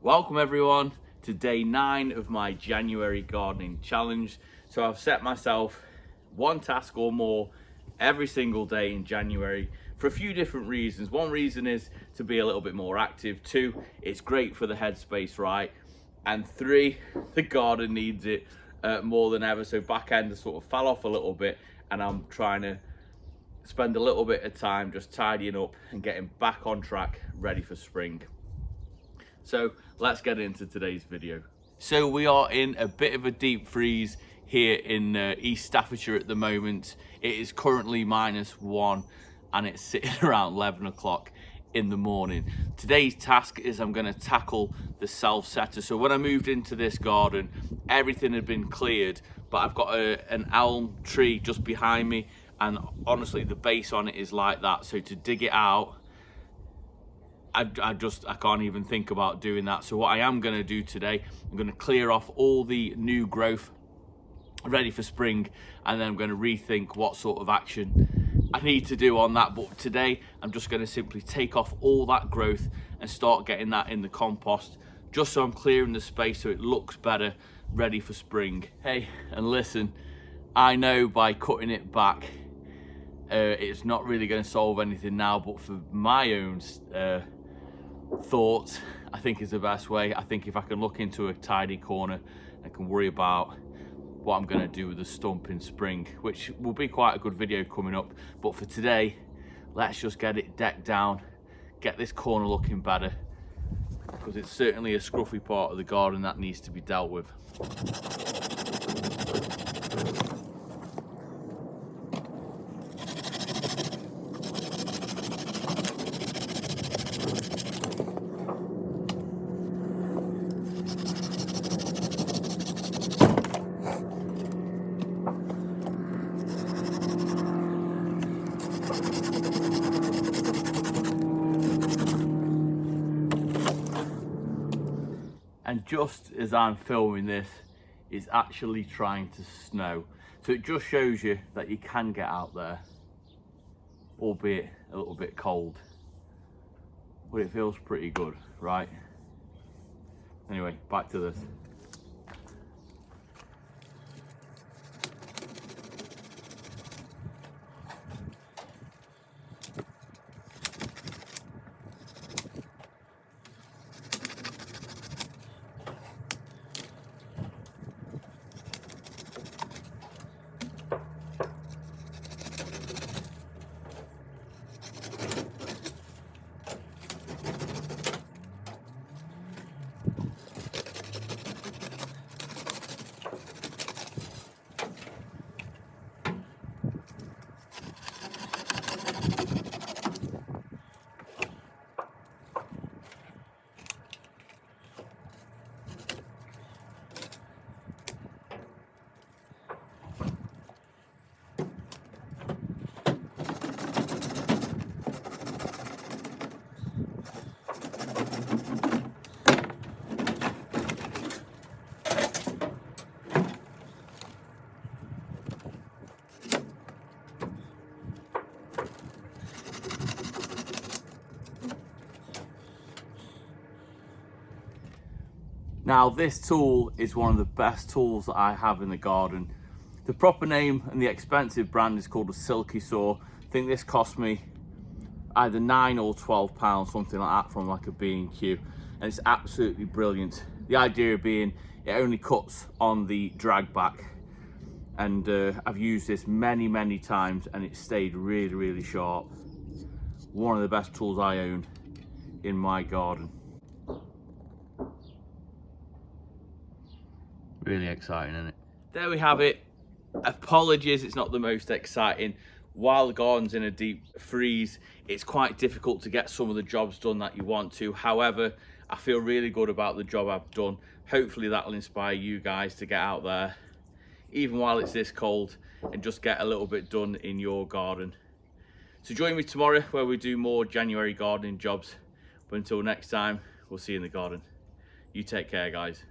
Welcome everyone to day 9 of my January gardening challenge. So I've set myself one task or more every single day in January for a few different reasons. One reason is to be a little bit more active. 2, it's great for the headspace, right? And 3, the garden needs it more than ever. So back end has sort of fell off a little bit, and I'm trying to spend a little bit of time just tidying up and getting back on track, ready for spring. So let's get into today's video. So we are in a bit of a deep freeze here in East Staffordshire at the moment. It is currently -1 and it's sitting around 11 o'clock in the morning. Today's task is I'm going to tackle the self-setter. So when I moved into this garden, everything had been cleared, but I've got an elm tree just behind me, and honestly the base on it is like that. So to dig it out, I can't even think about doing that. So what I am going to do today, I'm going to clear off all the new growth ready for spring, and then I'm going to rethink what sort of action I need to do on that. But today I'm just going to simply take off all that growth and start getting that in the compost, just so I'm clearing the space so it looks better, ready for spring. Hey, and listen, I know by cutting it back it's not really going to solve anything now, but for my own thoughts, I think is the best way. I think if I can look into a tidy corner, I can worry about what I'm going to do with the stump in spring, which will be quite a good video coming up. But for today, let's just get it decked down, get this corner looking better, because it's certainly a scruffy part of the garden that needs to be dealt with. And just as I'm filming this, it's actually trying to snow. So it just shows you that you can get out there, albeit a little bit cold. But it feels pretty good, right? Anyway, back to this. Now this tool is one of the best tools that I have in the garden. The proper name and the expensive brand is called a silky saw. I think this cost me either £9 or £12, something like that, from like a B&Q, and it's absolutely brilliant. The idea being it only cuts on the drag back, and I've used this many times and it stayed really sharp. One of the best tools I own in my garden. Really exciting, isn't it? There we have it. Apologies, it's not the most exciting. While the garden's in a deep freeze, it's quite difficult to get some of the jobs done that you want to. However, I feel really good about the job I've done. Hopefully that'll inspire you guys to get out there, even while it's this cold, and just get a little bit done in your garden. So join me tomorrow where we do more January gardening jobs. But until next time, we'll see you in the garden. You take care, guys.